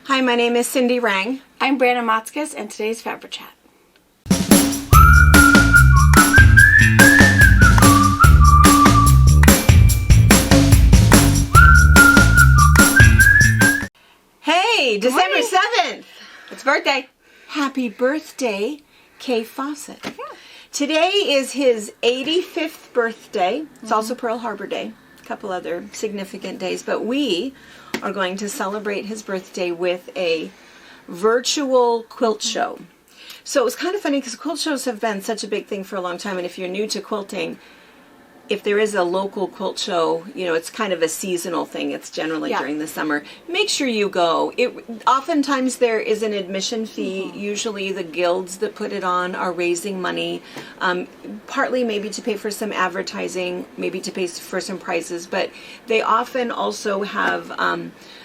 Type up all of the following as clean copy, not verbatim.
Hi, my name is Cindy Rang. I'm Brianna Motzkus, and today's FabriChat. Hey, December 7th. It's birthday. Happy birthday, Kay Fawcett. Yeah. Today is his 85th birthday. It's also Pearl Harbor Day. A couple other significant days. But we are going to celebrate his birthday with a virtual quilt show. So it was kind of funny because quilt shows have been such a big thing for a long time. And if you're new to quilting, if there is a local quilt show, you know, it's kind of a seasonal thing. It's generally during the summer. Make sure you go. Oftentimes there is an admission fee. Usually the guilds that put it on are raising money, partly maybe to pay for some advertising, maybe to pay for some prizes, but they often also have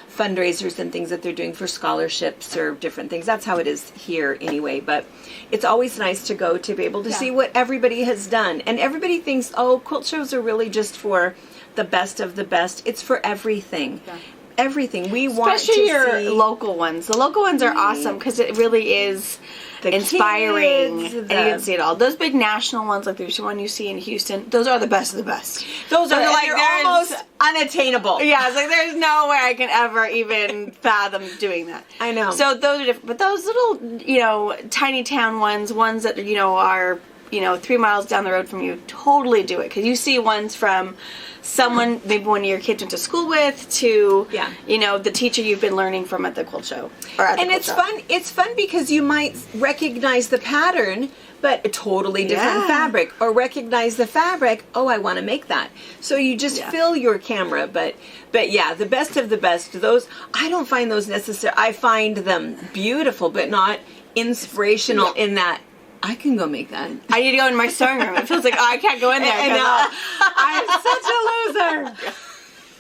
fundraisers and things that they're doing for scholarships or different things. That's how it is here anyway, but it's always nice to go to be able to see what everybody has done. And everybody thinks, oh, quilt shows are really just for the best of the best. It's for everything. Yeah. Everything. We want to see. Especially your local ones. The local ones are awesome because it really is inspiring, and you can see it all. Those big national ones, like there's one you see in Houston, those are the best of the best. Those are like they're almost unattainable. Yeah, it's like there's no way I can ever even fathom doing that. I know. So those are different, but those little, you know, tiny town ones that, you know, are, you know, 3 miles down the road from you, totally do it because you see ones from someone, maybe one of your kids went to school with, to you know, the teacher you've been learning from at the quilt show. And it's fun. It's fun because you might recognize the pattern, but a totally different fabric, or recognize the fabric. Oh, I want to make that. So you just fill your camera. But yeah, the best of the best. Those, I don't find those necessary. I find them beautiful, but not inspirational in that. I can go make that. I need to go in my sewing room. It feels like, I can't go in there. I'm such a loser.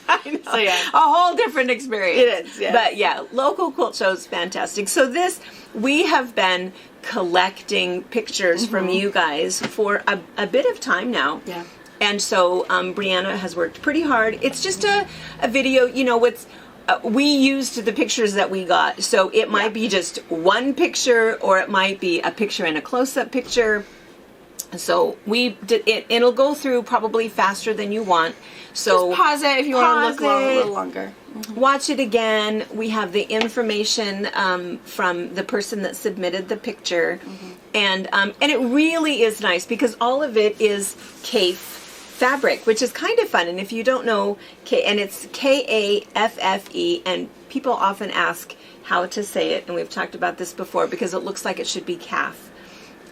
I know. So yeah, a whole different experience. It is, yeah. But yeah, local quilt shows fantastic. So we have been collecting pictures from you guys for a bit of time now. Yeah. And so Brianna has worked pretty hard. It's just a video, you know, we used the pictures that we got, so it might be just one picture, or it might be a picture and a close-up picture. So we did it. It'll go through probably faster than you want. So just pause it if you want to look a little longer. Watch it again. We have the information from the person that submitted the picture, and it really is nice because all of it is Kaffe fabric, which is kind of fun. And if you don't know, and it's Kaffe, and people often ask how to say it, and we've talked about this before because it looks like it should be calf,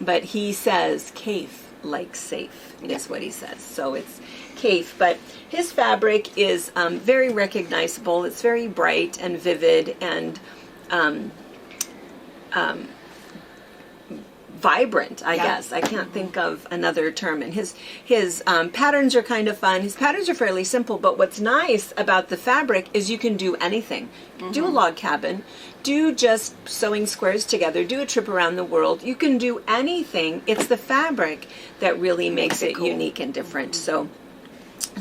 but he says Kaffe, like safe is what he says. So it's Kaffe, but his fabric is very recognizable. It's very bright and vivid and vibrant, I guess. I can't think of another term. And his patterns are kind of fun. His patterns are fairly simple, but what's nice about the fabric is you can do anything. Do a log cabin, do just sewing squares together, do a trip around the world. You can do anything. It's the fabric that really makes it cool, unique and different. So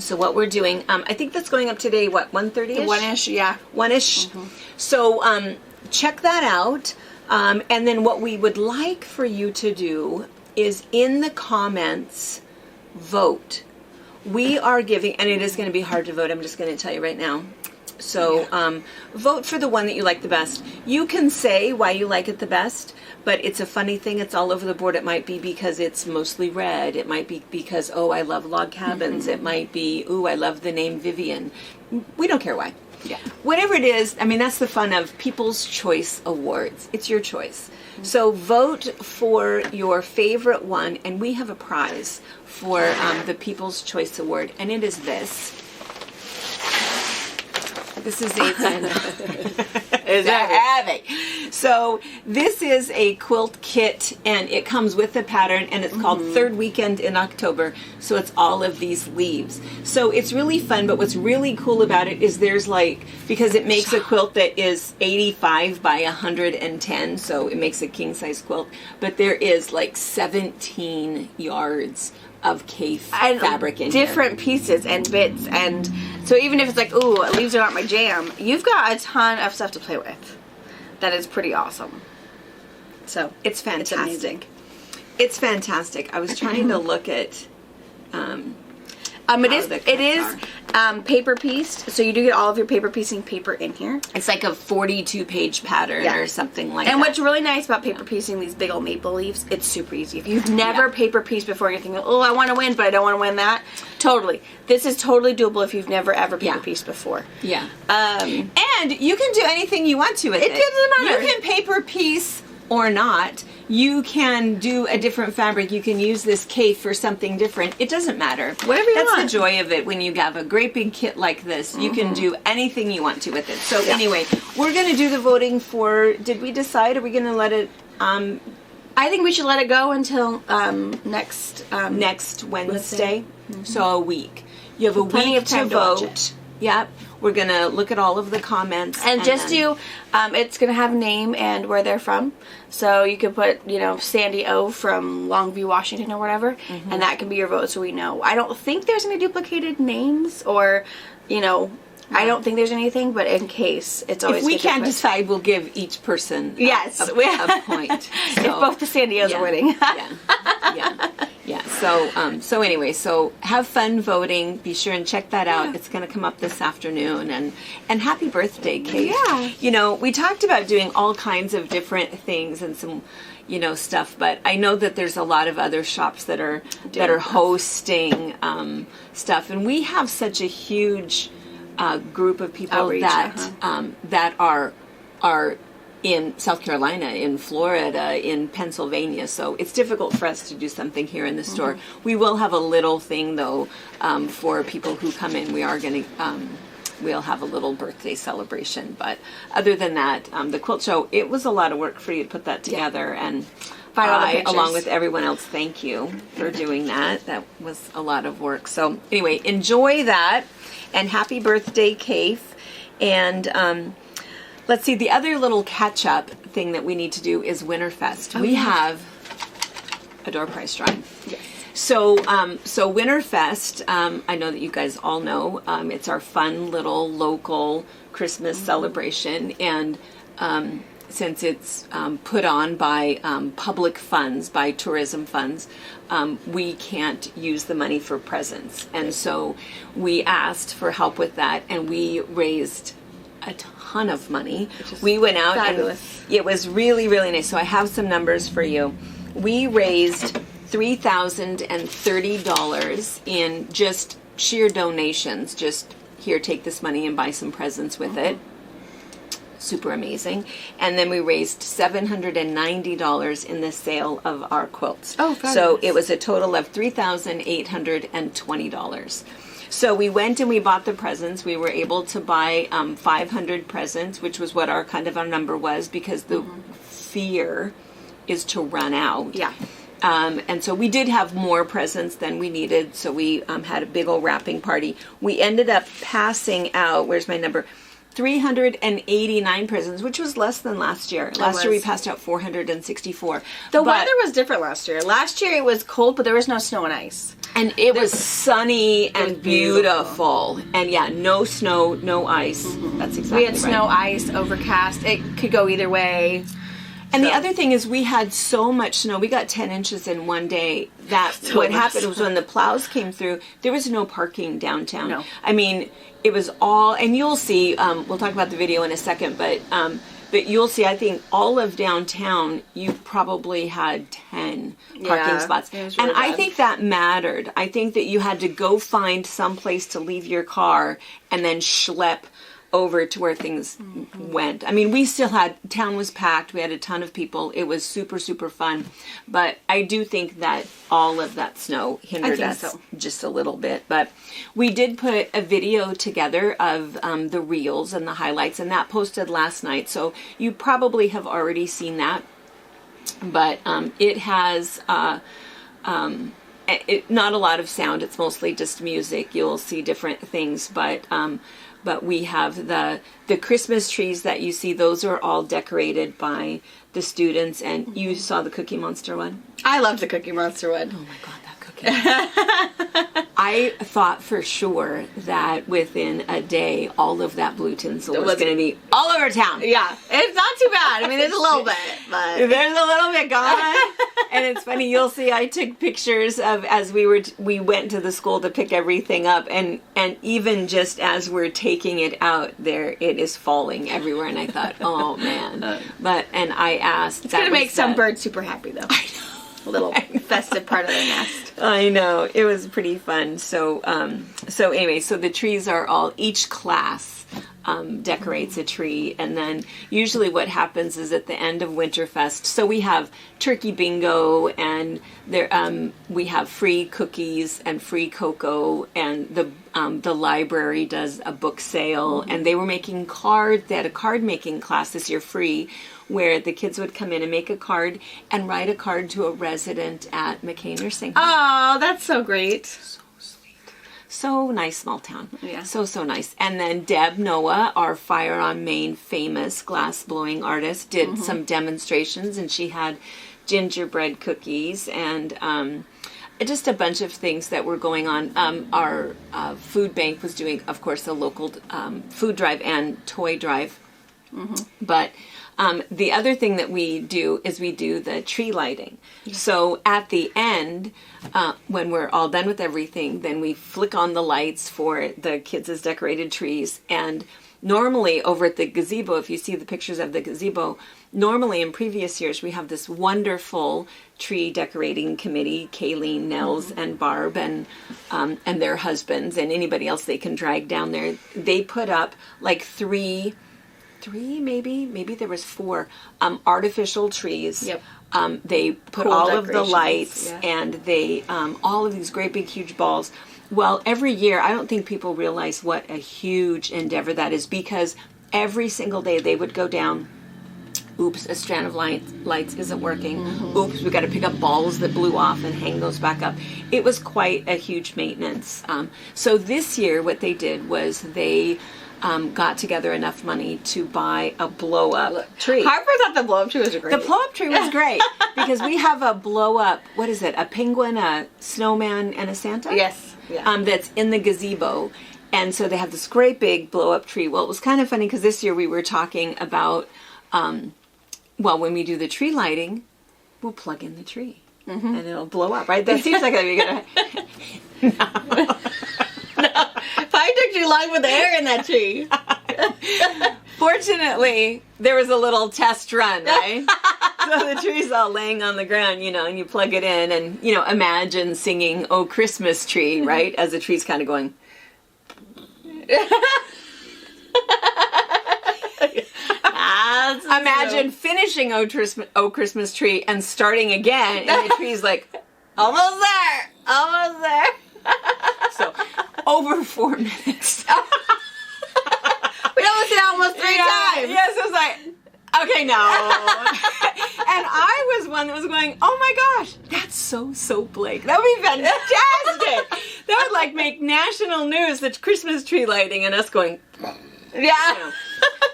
what we're doing, I think that's going up today, what, 1:30ish? 1-ish, yeah. 1-ish. So check that out. And then what we would like for you to do is in the comments, vote. We are giving, and it is going to be hard to vote, I'm just going to tell you right now. So vote for the one that you like the best. You can say why you like it the best, but it's a funny thing. It's all over the board. It might be because it's mostly red. It might be because, oh, I love log cabins. It might be, ooh, I love the name Vivian. We don't care why. Yeah. Whatever it is, I mean, that's the fun of People's Choice Awards. It's your choice. So vote for your favorite one, and we have a prize for the People's Choice Award, and it is this. This is it's heavy. So this is a quilt kit, and it comes with the pattern, and it's called Third Weekend in October. So it's all of these leaves. So it's really fun, but what's really cool about it is there's like, because it makes a quilt that is 85 by 110, so it makes a king size quilt, but there is like 17 yards of Kaffe fabric in different pieces and bits, and so even if it's like, ooh, leaves are not my jam, you've got a ton of stuff to play with. that is pretty awesome. So It's fantastic. It's fantastic. I was trying to look at it is paper pieced, so you do get all of your paper piecing paper in here. it's like a 42-page pattern or something like And that. what's really nice about paper piecing these big old maple leaves, it's super easy. If you've never paper pieced before, you're thinking, oh, I want to win, but I don't want to win that. Totally. This is totally doable if you've never ever paper pieced before. Yeah. And you can do anything you want to with it. It doesn't matter. You can paper piece or not. You can do a different fabric. You can use this cape for something different. It doesn't matter. Whatever you want. That's the joy of it when you have a great big kit like this. You can do anything you want to with it. So anyway, we're going to do the voting for, did we decide? Are we going to let it... I think we should let it go until next Wednesday. So a week. You have a Plenty week of time to to watch vote. it. Yep. We're going to look at all of the comments. And just then- do, it's going to have name and where they're from. So you could put, Sandy O from Longview, Washington or whatever. And that can be your vote so we know. I don't think there's any duplicated names or, I don't think there's anything, but in case, it's always If we good to can't put- decide, we'll give each person Yes, a point. if both the Sandy O's are winning. Yeah. So anyway, so have fun voting. Be sure and check that out. It's going to come up this afternoon. And happy birthday, Kate. Yeah. We talked about doing all kinds of different things and some, stuff. But I know that there's a lot of other shops that are hosting stuff, and we have such a huge group of people Outreach, that are in South Carolina, in Florida, in Pennsylvania. So it's difficult for us to do something here in the store. We will have a little thing, though, for people who come in. We are going to, we'll have a little birthday celebration. But other than that, the quilt show, it was a lot of work for you to put that together. And Find all the I, pictures. along with everyone else, thank you for doing that. That was a lot of work. So anyway, enjoy that. And happy birthday, Kaith. And let's see, the other little catch-up thing that we need to do is Winterfest. We have a door prize drawing. Yes. So Winterfest, I know that you guys all know, it's our fun little local Christmas celebration. And since it's put on by public funds, by tourism funds, we can't use the money for presents. And so we asked for help with that, and we raised a ton of money. We went out fabulous. and it was really, really nice. So I have some numbers for you. We raised $3,030 in just sheer donations. Just here, take this money and buy some presents with it. Super amazing. And then we raised $790 in the sale of our quilts. Oh, fabulous. So it was a total of $3,820. So we went and we bought the presents. We were able to buy 500 presents, which was what our number was, because the fear is to run out. Yeah. And so we did have more presents than we needed. So we had a big old wrapping party. We ended up passing out, where's my number? 389 presents, which was less than last year. Last year we passed out 464. The weather was different last year. Last year it was cold, but there was no snow and ice. And it was sunny and beautiful. And yeah, no snow, no ice. That's exactly We had right. snow, ice, overcast. It could go either way. And the other thing is we had so much snow. We got 10 inches in one day. That what happened was when the plows came through, there was no parking downtown. No. I mean, it was all, and you'll see, we'll talk about the video in a second, but you'll see, I think all of downtown, you probably had 10 parking spots. It was really And I bad. think that mattered. I think that you had to go find some place to leave your car and then schlep over to where things went. I mean, we still had, town was packed. We had a ton of people. It was super, super fun. But I do think that all of that snow hindered us just a little bit. But we did put a video together of the reels and the highlights, and that posted last night. So you probably have already seen that. But it has not a lot of sound. It's mostly just music. You'll see different things, but we have the Christmas trees that you see. Those are all decorated by the students. And you saw the Cookie Monster one? I love the Cookie Monster one. Oh my God, that Cookie I thought for sure that within a day, all of that blue tinsel was going to be all over town. Yeah, it's not too bad. I mean, there's a little bit, but there's a little bit gone. And it's funny, you'll see I took pictures of as we went to the school to pick everything up, and even just as we're taking it out, there it is falling everywhere. And I thought, oh man. And I asked, it's going to make some birds super happy though. I know. A little festive part of their nest. I know. It was pretty fun. So anyway, so the trees are all, each class decorates a tree, and then usually what happens is at the end of Winterfest, so we have turkey bingo, and there we have free cookies and free cocoa, and the library does a book sale, and they were making cards. They had a card making class this year free, where the kids would come in and make a card and write a card to a resident at McKay Nursing Home. Oh, that's so great. So sweet. So nice, small town. Yeah. So nice. And then Deb Noah, our Fire on Main famous glass blowing artist, did some demonstrations, and she had gingerbread cookies and just a bunch of things that were going on. Our food bank was doing, of course, a local food drive and toy drive. But the other thing that we do is we do the tree lighting. Yeah. So at the end, when we're all done with everything, then we flick on the lights for the kids' decorated trees. And normally over at the gazebo, if you see the pictures of the gazebo, normally in previous years we have this wonderful tree decorating committee, Kayleen, Nels, and Barb, and their husbands, and anybody else they can drag down there. They put up like three, maybe there was 4 artificial trees. Yep. They put Cool all of the lights, yeah. and they all of these great big huge balls. Well, every year, I don't think people realize what a huge endeavor that is, because every single day they would go down. Oops, a strand of lights isn't working. Oops, we got to pick up balls that blew off and hang those back up. It was quite a huge maintenance. So this year, what they did was they got together enough money to buy a blow-up tree. Harper thought the blow-up tree was great. The blow-up tree was great because we have a blow-up, what is it, a penguin, a snowman, and a Santa? Yes. Yeah. That's in the gazebo. And so they have this great big blow-up tree. Well, it was kind of funny because this year we were talking about, when we do the tree lighting, we'll plug in the tree. And it'll blow up, right? That seems like that'd be good. No. I took too long with the air in that tree. Fortunately, there was a little test run, right? So the tree's all laying on the ground, and you plug it in, and, imagine singing "Oh Christmas Tree," right? As the tree's kind of going. Imagine finishing "Oh Christmas Tree" and starting again, and the tree's like, almost there. So, over 4 minutes. We almost did it almost 3 times. Yes, it was like, okay, no. And I was one that was going, oh my gosh, that's so Blake. That would be fantastic. That would make national news, the Christmas tree lighting, and us going, yeah.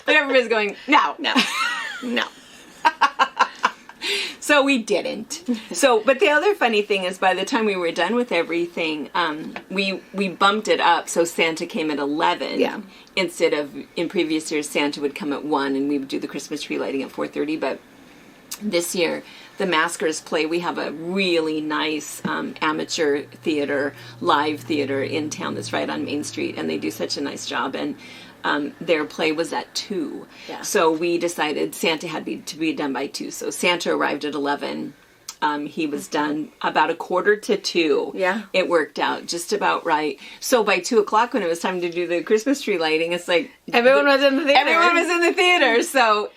But everybody's going, no. So we didn't. But the other funny thing is, by the time we were done with everything, we bumped it up. So Santa came at 11. Yeah. Instead of, in previous years, Santa would come at 1, and we would do the Christmas tree lighting at 4:30. But this year, the Maskers play. We have a really nice amateur theater, live theater in town that's right on Main Street, and they do such a nice job. And their play was at 2. Yeah. So we decided Santa had to be done by 2. So Santa arrived at 11. He was done about 1:45. Yeah. It worked out just about right. So by 2 o'clock, when it was time to do the Christmas tree lighting, it's like everyone was in the theater. Everyone was in the theater. So,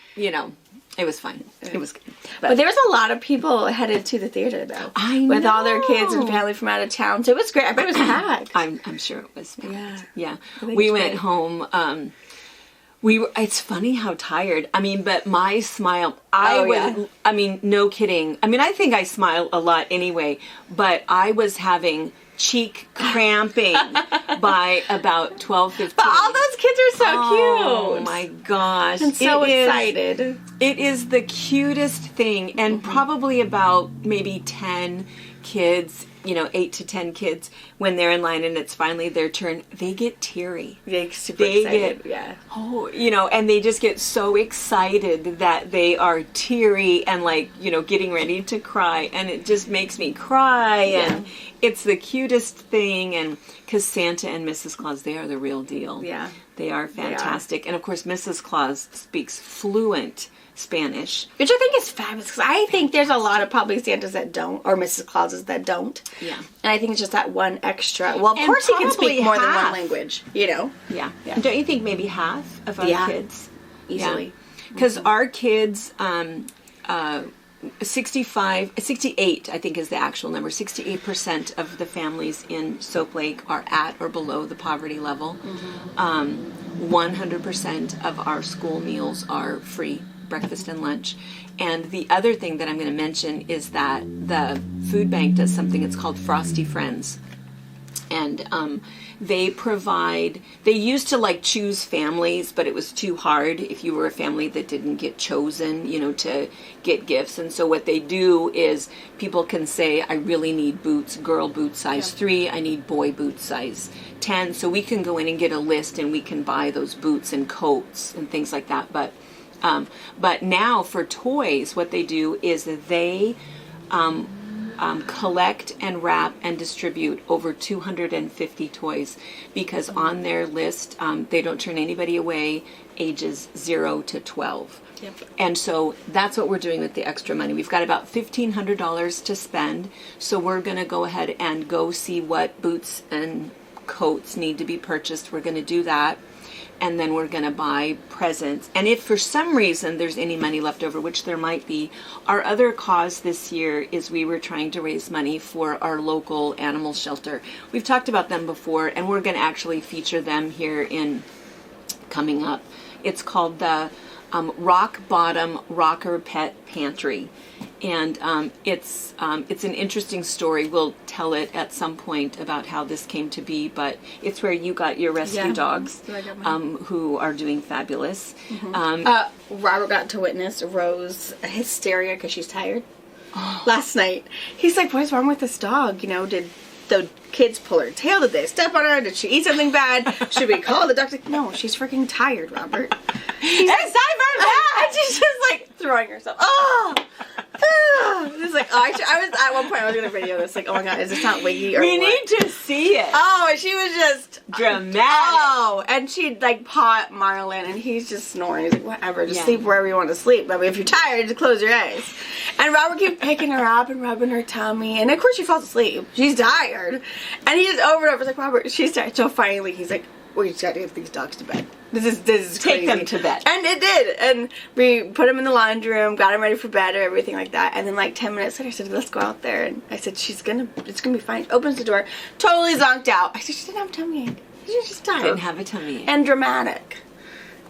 it was fun. It was good. But there was a lot of people headed to the theater, though. I know. With all their kids and family from out of town. So it was great. I bet it was packed. I'm sure it was packed. Yeah. We went great. Home. It's funny how tired. But my smile, no kidding. I think I smile a lot anyway, but I was having cheek cramping by about 12:15. But all those kids are so cute. Oh my gosh. I'm so excited. It is the cutest thing, and probably about maybe 10 kids 8 to 10 kids, when they're in line and it's finally their turn, they get teary. They excited. Yeah. Oh, and they just get so excited that they are teary and getting ready to cry, and it just makes me cry. Yeah. And it's the cutest thing, and because Santa and Mrs. Claus, they are the real deal. Yeah. They are fantastic. And of course, Mrs. Claus speaks fluent Spanish, which I think is fabulous, because I think there's a lot of probably Santas that don't, or Mrs. Clauses that don't. Yeah. And I think it's just that one extra. Well, of And course he can probably speak more than half. one language, Yeah. Yeah. And don't you think maybe half of our kids? Easily. Because our kids, 68, I think is the actual number, 68% of the families in Soap Lake are at or below the poverty level. 100% of our school meals are free, breakfast and lunch. And the other thing that I'm going to mention is that the food bank does something, it's called Frosty Friends. And they used to choose families, but it was too hard if you were a family that didn't get chosen, to get gifts. And so what they do is people can say, I really need boots, girl boot size 3, I need boy boot size 10. So we can go in and get a list and we can buy those boots and coats and things like that. But now for toys, what they do is they collect and wrap and distribute over 250 toys, because on their list, they don't turn anybody away ages 0 to 12. Yep. And so that's what we're doing with the extra money. We've got about $1,500 to spend, so we're going to go ahead and go see what boots and coats need to be purchased. We're going to do that. And then we're going to buy presents. And if for some reason there's any money left over, which there might be, our other cause this year is we were trying to raise money for our local animal shelter. We've talked about them before, and we're going to actually feature them here coming up. It's called the Rock Bottom Rocker Pet Pantry. And it's an interesting story. We'll tell it at some point about how this came to be, but it's where you got your rescue dogs, who are doing fabulous. Robert got to witness Rose hysteria because she's tired. Last night, he's like, "What's wrong with this dog? Did the kids pull her tail? Did they step on her? Did she eat something bad? Should we call the doctor?" No, she's freaking tired, Robert. It's time for that! And she's just throwing herself. It's like, I was at one point I was gonna video this, oh my god, is this not Wiggy or we what? need to see it. Oh, and she was just dramatic. Oh, and she'd paw Marlon, and he's just snoring. He's like, whatever, just sleep wherever you want to sleep. I mean, if you're tired, just close your eyes. And Robert keeps picking her up and rubbing her tummy, and of course she falls asleep. She's tired, and he just over and over is like, Robert, she's tired. So finally, he's like, we just gotta get these dogs to bed. This is take crazy. them to bed. And it did. And we put them in the laundry room, got them ready for bed or everything like that. And then 10 minutes later I said, let's go out there. And I said, it's gonna be fine. Opens the door, totally zonked out. I said, she didn't have a tummy ache. She was just tired. Didn't have a tummy ache. And dramatic.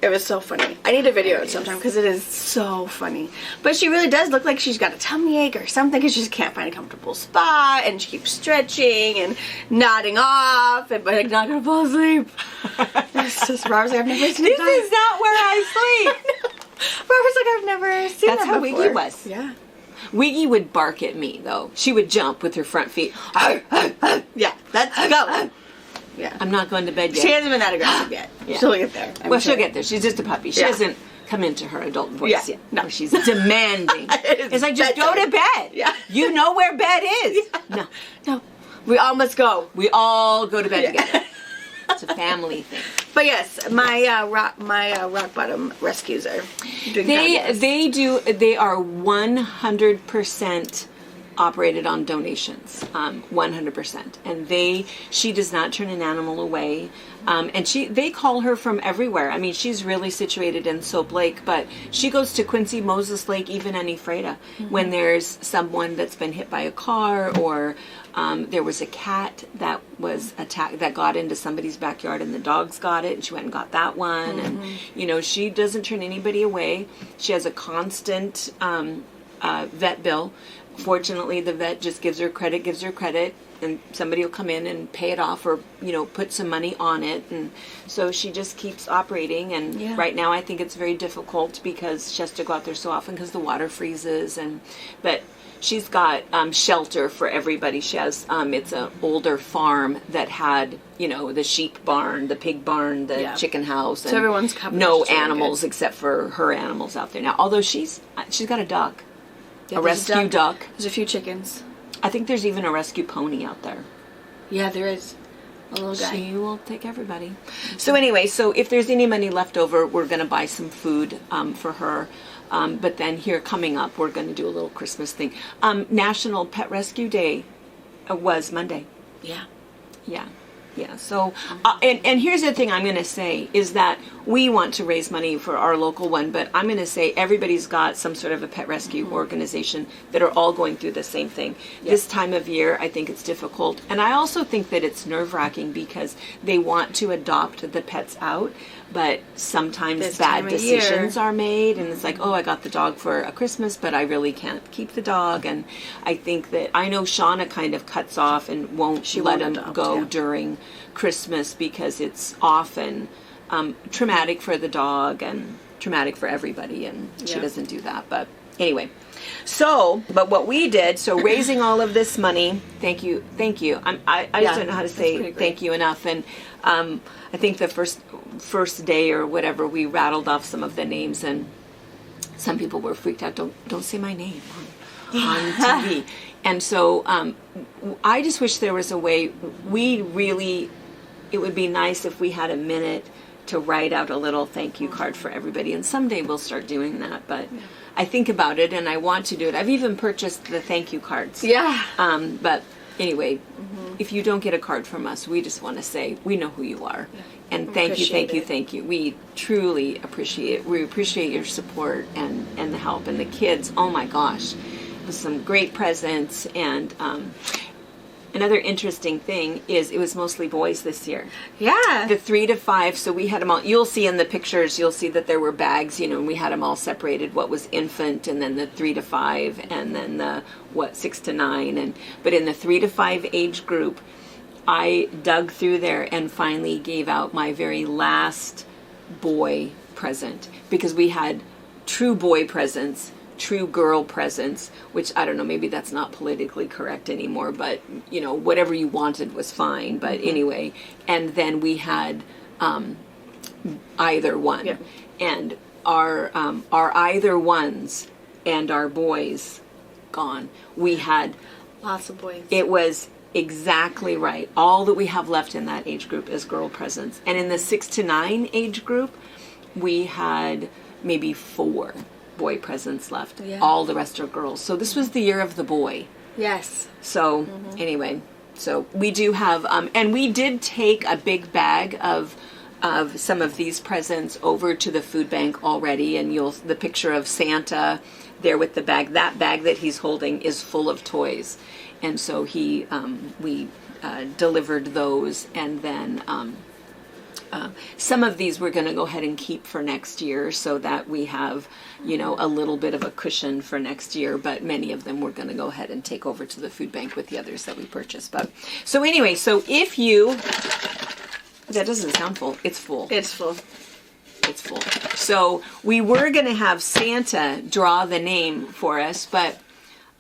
It was so funny. I need to video it sometime because it is so funny. But she really does look like she's got a tummy ache or something because she just can't find a comfortable spot, and she keeps stretching and nodding off, but not gonna fall asleep. It's just Robert's like, I've never seen this is not where I sleep. Robert's like, I've never seen That's that how before. Wiggy was. Yeah. Wiggy would bark at me, though. She would jump with her front feet. Yeah, let's go. Yeah. I'm not going to bed yet. She hasn't been that aggressive yet. Yeah. She'll get there. She'll get there. She's just a puppy. She hasn't come into her adult voice yet. No. She's demanding. It's like, just go to bed. Yeah. You know where bed is. Yeah. No. We all must go. We all go to bed together. It's a family thing. But yes, my rock bottom rescues are doing fabulous. They are 100% operated on donations, 100%, and she does not turn an animal away, and they call her from everywhere. I mean, she's really situated in Soap Lake, but she goes to Quincy, Moses Lake, even in Ephrata, when there's someone that's been hit by a car, or there was a cat that was attacked, that got into somebody's backyard, and the dogs got it, and she went and got that one. And she doesn't turn anybody away. She has a constant vet bill. Fortunately, the vet just gives her credit, and somebody will come in and pay it off, or put some money on it, and so she just keeps operating. And right now I think it's very difficult because she has to go out there so often because the water freezes, but she's got shelter for everybody. She has it's an older farm that had the sheep barn, the pig barn, the chicken house, and so everyone's covered. No animals except for her animals out there now. Although she's got a duck, a rescue duck. There's a few chickens. I think there's even a rescue pony out there. Yeah, there is. A little guy. She will take everybody. So anyway, so if there's any money left over, we're going to buy some food for her. But then here coming up, we're going to do a little Christmas thing. National Pet Rescue Day was Monday. Yeah. Yeah. Yeah. So, and here's the thing I'm going to say is that we want to raise money for our local one, but I'm going to say everybody's got some sort of a pet rescue organization that are all going through the same thing. Yep. This time of year, I think it's difficult. And I also think that it's nerve-wracking because they want to adopt the pets out, but sometimes bad decisions are made, and it's like, oh, I got the dog for a Christmas, but I really can't keep the dog. And I think that, I know Shauna kind of cuts off and won't let him go during Christmas because it's often traumatic for the dog and traumatic for everybody, and she doesn't do that. But anyway, but what we did, so raising all of this money, thank you. I just don't know how to say thank you enough. And I think the first day or whatever, we rattled off some of the names, and some people were freaked out. Don't say my name on TV. And so I just wish there was a way. It would be nice if we had a minute to write out a little thank you card for everybody. And someday we'll start doing that. But I think about it and I want to do it. I've even purchased the thank you cards. Yeah. But anyway, if you don't get a card from us, we just want to say we know who you are. Yeah. And thank you. We truly appreciate it. We appreciate your support and the help. And the kids, oh my gosh, it was some great presents. And another interesting thing is it was mostly boys this year. Yeah. The 3 to 5, so we had them all, you'll see in the pictures, you'll see that there were bags, and we had them all separated, what was infant, and then the 3 to 5, and then the, 6 to 9. But in the 3 to 5 age group, I dug through there and finally gave out my very last boy present, because we had true boy presents, true girl presents, which I don't know, maybe that's not politically correct anymore, but whatever you wanted was fine. But anyway, and then we had either one, and our either ones and our boys gone. We had lots of boys. It was exactly right. All that we have left in that age group is girl presents, and in the 6 to 9 age group, we had maybe 4 boy presents left. Yeah. All the rest are girls. So this was the year of the boy. Yes. So anyway, so we do have, and we did take a big bag of some of these presents over to the food bank already, and the picture of Santa there with the bag. That bag that he's holding is full of toys, and so we delivered those, and then. Some of these we're going to go ahead and keep for next year so that we have, a little bit of a cushion for next year, but many of them we're going to go ahead and take over to the food bank with the others that we purchased. But so anyway, so if you, that doesn't sound full, it's full. It's full. It's full. So we were going to have Santa draw the name for us, but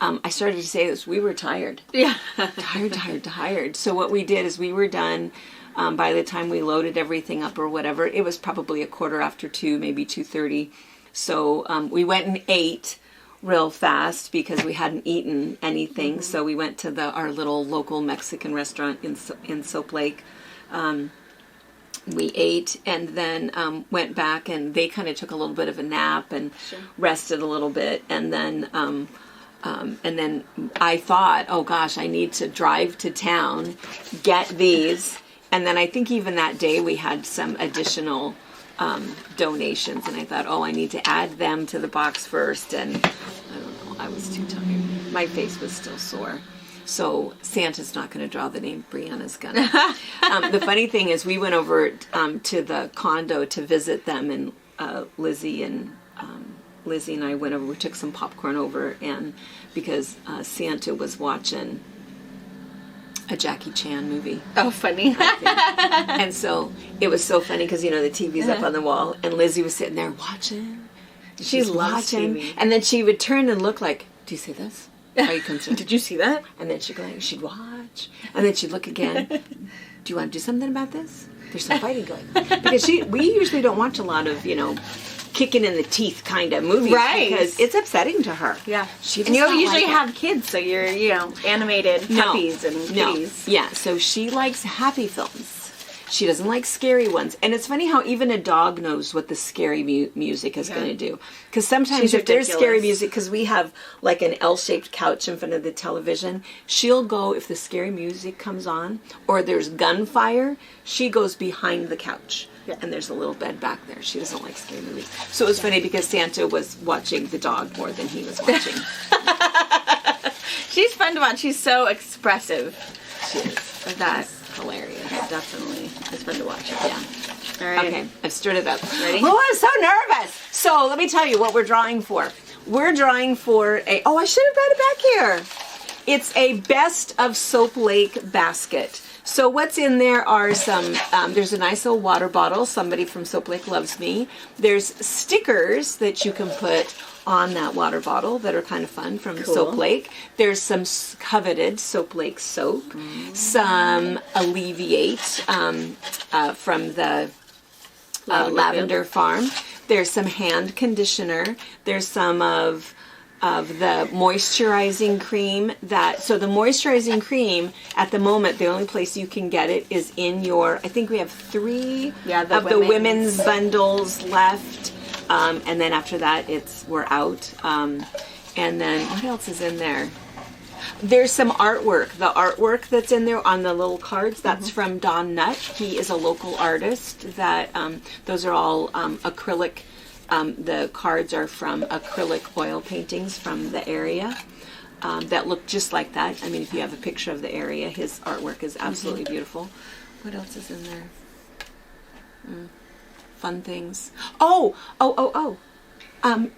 I started to say this, we were tired. Yeah. tired. So what we did is we were done. By the time we loaded everything up or whatever, it was probably 2:15, maybe 2:30. So we went and ate real fast because we hadn't eaten anything. So we went to our little local Mexican restaurant in Soap Lake. We ate and then went back, and they kind of took a little bit of a nap and rested a little bit. And then I thought, oh gosh, I need to drive to town, get these. And then I think even that day we had some additional donations, and I thought, oh, I need to add them to the box first. And I don't know, I was too tired. My face was still sore. So Santa's not going to draw the name. Brianna's going to. The funny thing is we went over to the condo to visit them, and Lizzie and I went over. We took some popcorn over, and because Santa was watching a Jackie Chan movie. Oh, funny. And so it was so funny because, the TV's up on the wall, and Lizzie was sitting there watching. She's watching. TV. And then she would turn and look like, do you see this? Are you concerned? Did you see that? And then she'd watch, and then she'd look again. Do you want to do something about this? There's some fighting going on. Because we usually don't watch a lot of, kicking in the teeth kind of movies. Right. Because it's upsetting to her. Yeah. She And you does not usually like it. have kids, so you're, animated puppies and kitties. Yeah, so she likes happy films. She doesn't like scary ones. And it's funny how even a dog knows what the scary music is going to do. Because sometimes She's if there's scary ridiculous. music, because we have like an L-shaped couch in front of the television, she'll go, if the scary music comes on, or there's gunfire, she goes behind the couch. Yeah. And there's a little bed back there. She doesn't like scary movies. So it was funny because Santa was watching the dog more than he was watching. She's fun to watch. She's so expressive. She is. That's Hilarious. definitely. It's fun to watch. Yeah. All right. Okay, I've stirred it up. Ready? Oh, I'm so nervous. So let me tell you what we're drawing for. We're drawing for I should have brought it back here. It's a Best of Soap Lake basket. So what's in there are some, there's a nice old water bottle. Somebody from Soap Lake loves me. There's stickers that you can put on that water bottle that are kind of fun from Soap Lake. There's some coveted Soap Lake soap. Some Alleviate from the Lavender Farm. There's some hand conditioner. There's some of the moisturizing cream so the moisturizing cream at the moment, the only place you can get it is in I think we have 3 of the women's bundles left. And then after that, we're out. And then what else is in there? There's some artwork. The artwork that's in there on the little cards, that's from Don Nutt. He is a local artist. Those are all acrylic. The cards are from acrylic oil paintings from the area that look just like that. I mean, if you have a picture of the area, his artwork is absolutely beautiful. What else is in there? Fun things.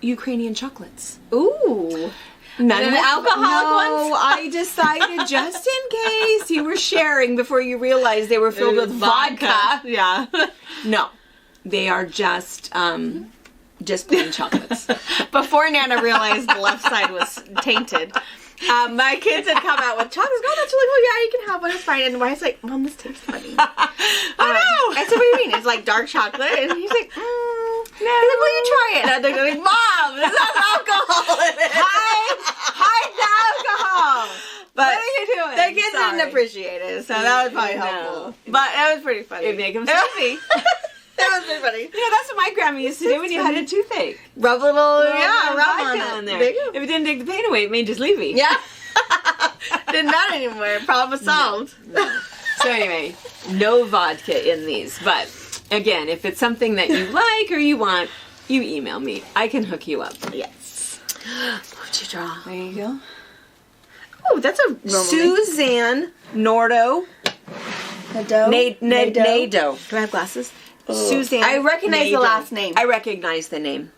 Ukrainian chocolates. Ooh. None The alcoholic no, ones? I decided just in case you were sharing before you realized they were filled with vodka. Yeah. No, they are just plain chocolates. Before Nana realized the left side was tainted, my kids had come out with chocolates. Oh, that's really cool. Yeah, you can have one. It's fine. And Wyatt's like, Mom, this tastes funny. Oh no! I said, what do you mean? It's like dark chocolate. And he's like, no. He's like, will you try it? And I'm like, Mom, this has alcohol in it. Hide the alcohol. But what are you doing? the kids Sorry. didn't appreciate it, so that was probably No. helpful. But it was pretty funny. It'd make them sleepy. That was pretty funny. That's what my grandma used to do when you had a toothache. Rub a little, Rub rub vodka on there. it. If it didn't take the pain away, it made you sleepy. Yeah. Didn't matter anymore. Problem solved. So anyway, no vodka in these. But again, if it's something that you like or you want, you email me. I can hook you up. Yes. What'd you draw? There you go. Oh, that's a normal Suzanne Nordo. Nado. Do I have glasses? Suzanne. I recognize the Nado. last name. I recognize the name.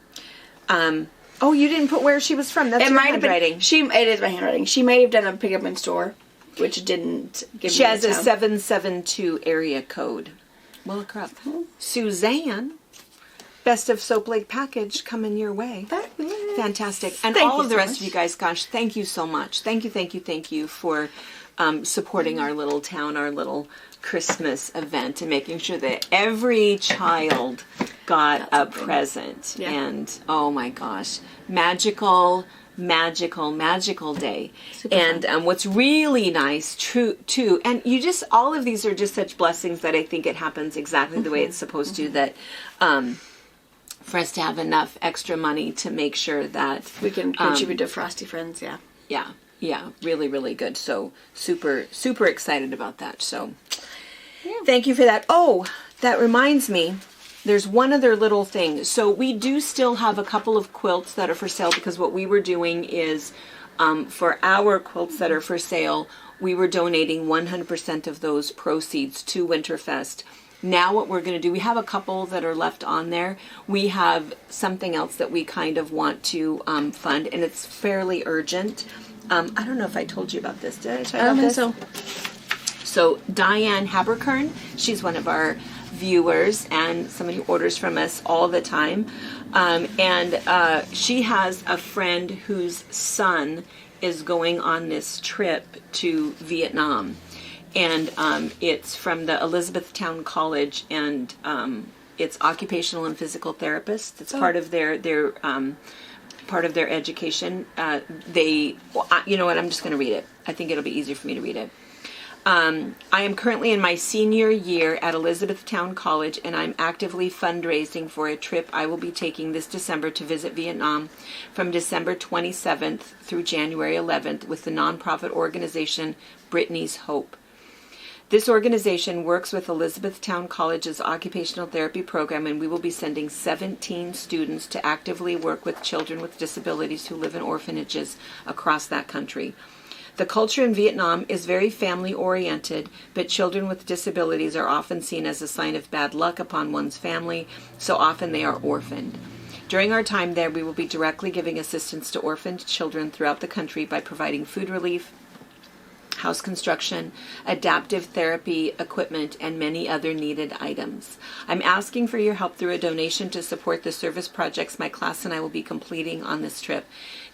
You didn't put where she was from. That's It your might have handwriting. been. It is my handwriting. She may have done a pickup in store, which didn't give She me has the a town. 772 area code. Well, look her up. Suzanne. Best of Soap Lake package coming your way. Fantastic. And Thank all you of the so rest much. of you guys, gosh, thank you so much. Thank you for supporting our little town, our little Christmas event, and making sure that every child got a present. Yeah. And oh my gosh, magical day. Super And what's really nice too, and all of these are just such blessings that I think it happens exactly the way it's supposed to, that for us to have enough extra money to make sure that We can contribute to Frosty Friends, yeah. yeah, really, really good. So super excited about that. So thank you for that. Oh, that reminds me, there's one other little thing. So we do still have a couple of quilts that are for sale, because what we were doing is for our quilts that are for sale, we were donating 100% of those proceeds to Winterfest. Now what we're going to do, we have a couple that are left on there. We have something else that we kind of want to fund, and it's fairly urgent. I don't know if I told you about this. Did I tell you about this? So Diane Haberkern, she's one of our viewers and somebody who orders from us all the time. And she has a friend whose son is going on this trip to Vietnam. And it's from the Elizabethtown College, and it's occupational and physical therapists. It's part of their education. You know what? I'm just going to read it. I think it'll be easier for me to read it. I am currently in my senior year at Elizabethtown College, and I'm actively fundraising for a trip I will be taking this December to visit Vietnam from December 27th through January 11th with the nonprofit organization Brittany's Hope. This organization works with Elizabethtown College's occupational therapy program, and we will be sending 17 students to actively work with children with disabilities who live in orphanages across that country. The culture in Vietnam is very family-oriented, but children with disabilities are often seen as a sign of bad luck upon one's family, so often they are orphaned. During our time there, we will be directly giving assistance to orphaned children throughout the country by providing food relief, house construction, adaptive therapy equipment, and many other needed items. I'm asking for your help through a donation to support the service projects my class and I will be completing on this trip.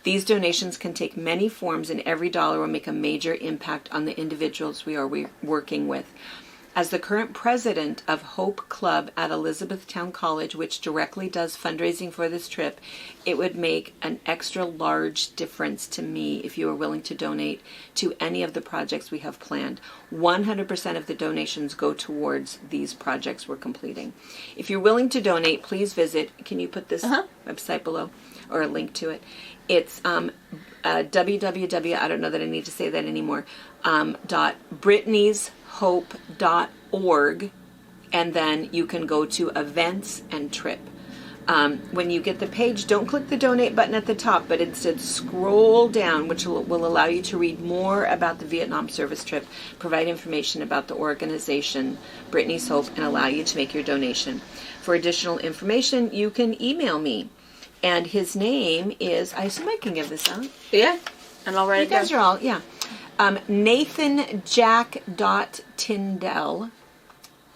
These donations can take many forms, and every dollar will make a major impact on the individuals we are working with. As the current president of Hope Club at Elizabethtown College, which directly does fundraising for this trip, it would make an extra large difference to me if you are willing to donate to any of the projects we have planned. 100% of the donations go towards these projects we're completing. If you're willing to donate, please visit, can you put this website below, or a link to it? It's www, I don't know that I need to say that anymore, Brittany'sHope.org, and then you can go to events and trip. When you get the page, don't click the donate button at the top, but instead scroll down, which will allow you to read more about the Vietnam service trip, provide information about the organization, Brittany's Hope, and allow you to make your donation. For additional information, you can email me. And his name is, I assume I can give this out. Yeah, and I'll write it down. You guys are all, yeah. NathanJack.Tindell,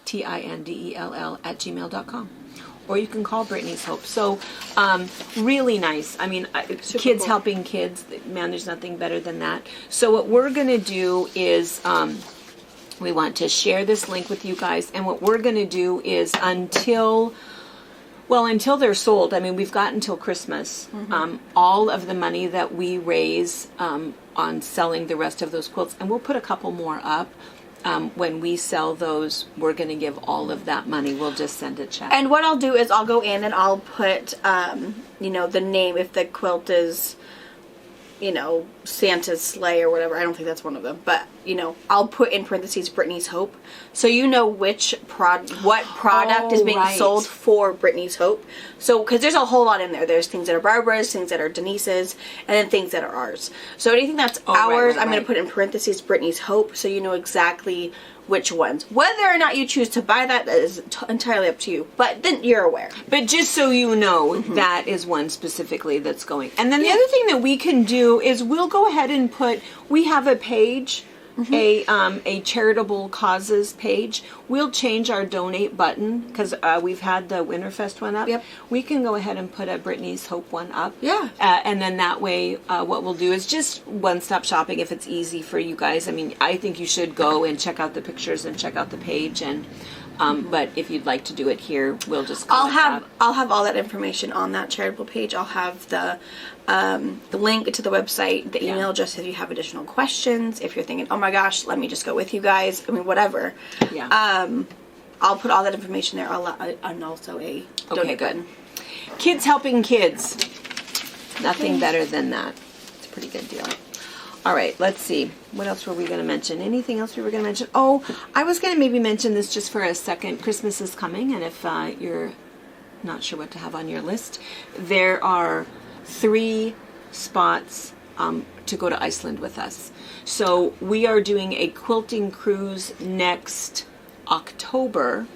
Tindell, @gmail.com. Or you can call Brittany's Hope. So, really nice. I mean, kids cool. Helping kids, man, there's nothing better than that. So what we're going to do is, we want to share this link with you guys. And what we're going to do is until they're sold, I mean, we've got until Christmas. All of the money that we raise on selling the rest of those quilts, and we'll put a couple more up. When we sell those, we're going to give all of that money. We'll just send a check. And what I'll do is I'll go in and I'll put, the name, if the quilt is, Santa's sleigh or whatever. I don't think that's one of them. But, I'll put in parentheses Brittany's Hope. So you know what product is being sold for Brittany's Hope. So, because there's a whole lot in there. There's things that are Barbara's, things that are Denise's, and then things that are ours. So anything that's ours, I'm going to put in parentheses Brittany's Hope, so you know exactly which ones. Whether or not you choose to buy that is entirely up to you. But then you're aware. But just so you know, that is one specifically that's going. And then the other thing that we can do is we'll go ahead and we have a page, a charitable causes page. We'll change our donate button because we've had the Winterfest one up. Yep. We can go ahead and put a Brittany's Hope one up. Yeah. And then that way, what we'll do is just one-stop shopping if it's easy for you guys. I mean, I think you should go and check out the pictures and check out the page. And but if you'd like to do it here, we'll just I'll have all that information on that charitable page. I'll have the link to the website, the email, just if you have additional questions. If you're thinking, oh my gosh, let me just go with you guys. I mean, whatever. Yeah. I'll put all that information there. And also a donate button. Kids helping kids. Nothing better than that. It's a pretty good deal. All right, let's see. What else were we going to mention? Anything else we were going to mention? Oh, I was going to maybe mention this just for a second. Christmas is coming, and if you're not sure what to have on your list, there are 3 spots to go to Iceland with us. So we are doing a quilting cruise next October,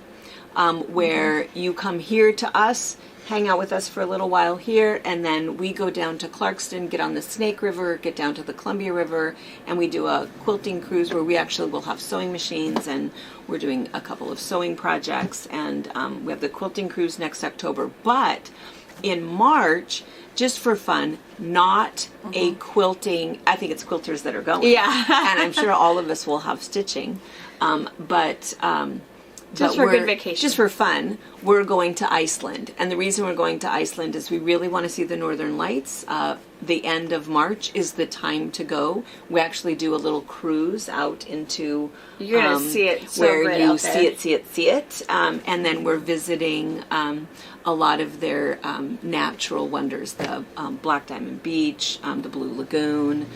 where you come here to us, hang out with us for a little while here, and then we go down to Clarkston, get on the Snake River, get down to the Columbia River, and we do a quilting cruise where we actually will have sewing machines, and we're doing a couple of sewing projects, and we have the quilting cruise next October. But in March, just for fun, not a quilting. I think it's quilters that are going. Yeah. And I'm sure all of us will have stitching. Just for a good vacation. Just for fun, we're going to Iceland. And the reason we're going to Iceland is we really want to see the Northern Lights. The end of March is the time to go. We actually do a little cruise out into... You're going to see it so where great you out there. see it. And then we're visiting a lot of their natural wonders. The Black Diamond Beach, the Blue Lagoon.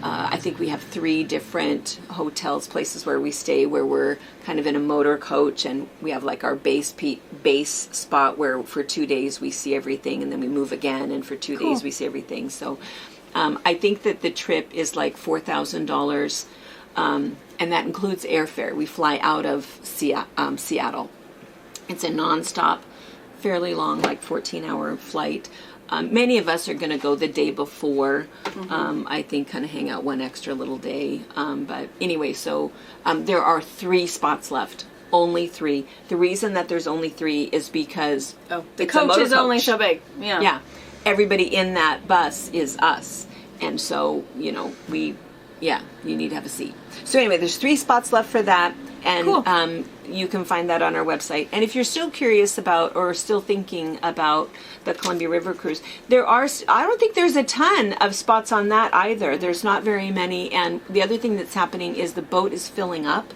I think we have 3 different hotels, places where we stay, where we're kind of in a motor coach, and we have like our base spot where for 2 days we see everything, and then we move again, and for 2 days we see everything. So I think that the trip is like $4,000, and that includes airfare. We fly out of Seattle. It's a nonstop, fairly long, like 14-hour flight. Many of us are going to go the day before, I think, kind of hang out one extra little day. But anyway, so there are 3 spots left. Only 3. The reason that there's only 3 is because the coach is only so big. Yeah. Yeah. Everybody in that bus is us. And so, you need to have a seat. So anyway, there's 3 spots left for that. And you can find that on our website. And if you're still curious about or still thinking about the Columbia River Cruise, I don't think there's a ton of spots on that either. There's not very many. And the other thing that's happening is the boat is filling up.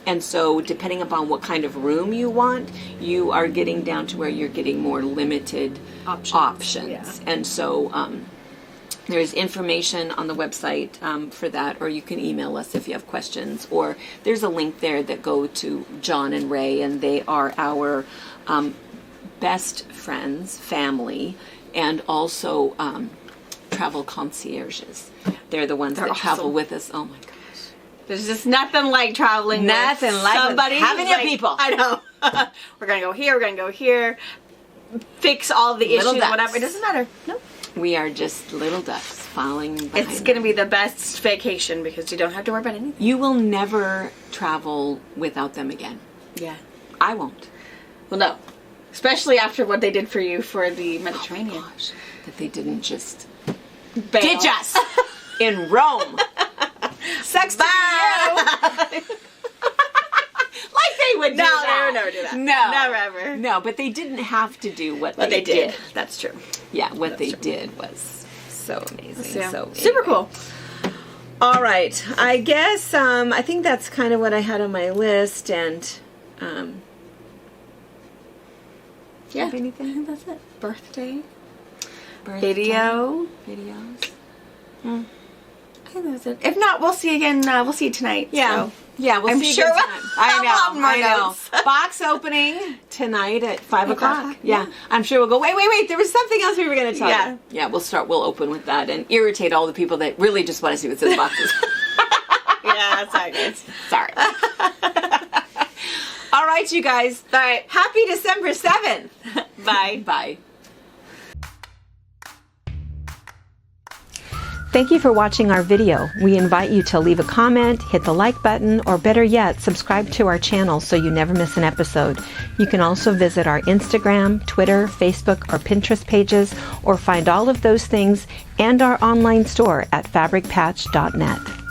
And so depending upon what kind of room you want, you are getting down to where you're getting more limited options. Yeah. And so there's information on the website for that, or you can email us if you have questions, or there's a link there that go to John and Ray, and they are our best friends, family, and also travel concierges. They're the ones that travel with us. Oh my gosh. There's just nothing like traveling with somebody having your people. I know. We're going to go here, we're going to go here, fix all the issues, whatever. It doesn't matter. Nope. We are just little ducks following behind. It's going to be the best vacation because you don't have to worry about anything. You will never travel without them again. Yeah. I won't. Well, no. Especially after what they did for you for the Mediterranean. Oh, gosh. That they didn't just bail. Ditch us in Rome. Sex to you. Like they would do that. They would never do that. No. Never ever. No, but they didn't have to do what they did. That's true. Yeah, what they did was so amazing. Yeah. So super cool. All right. I guess I think that's kind of what I had on my list, and yeah. Have anything? I think that's it. Birthday. Videos. I think that's it. If not, we'll see you again. We'll see you tonight. Yeah. So. Yeah, we'll I'm see sure you tonight. I know. Notes. Box opening tonight at 5 o'clock. Yeah. Yeah. I'm sure we'll go, wait, there was something else we were going to tell you. Yeah, we'll open with that and irritate all the people that really just want to see what's in the boxes. Yeah, that's how it goes. Sorry. All right, you guys. All right. Happy December 7th. Bye. Bye. Thank you for watching our video. We invite you to leave a comment, hit the like button, or better yet, subscribe to our channel so you never miss an episode. You can also visit our Instagram, Twitter, Facebook, or Pinterest pages, or find all of those things and our online store at FabricPatch.net.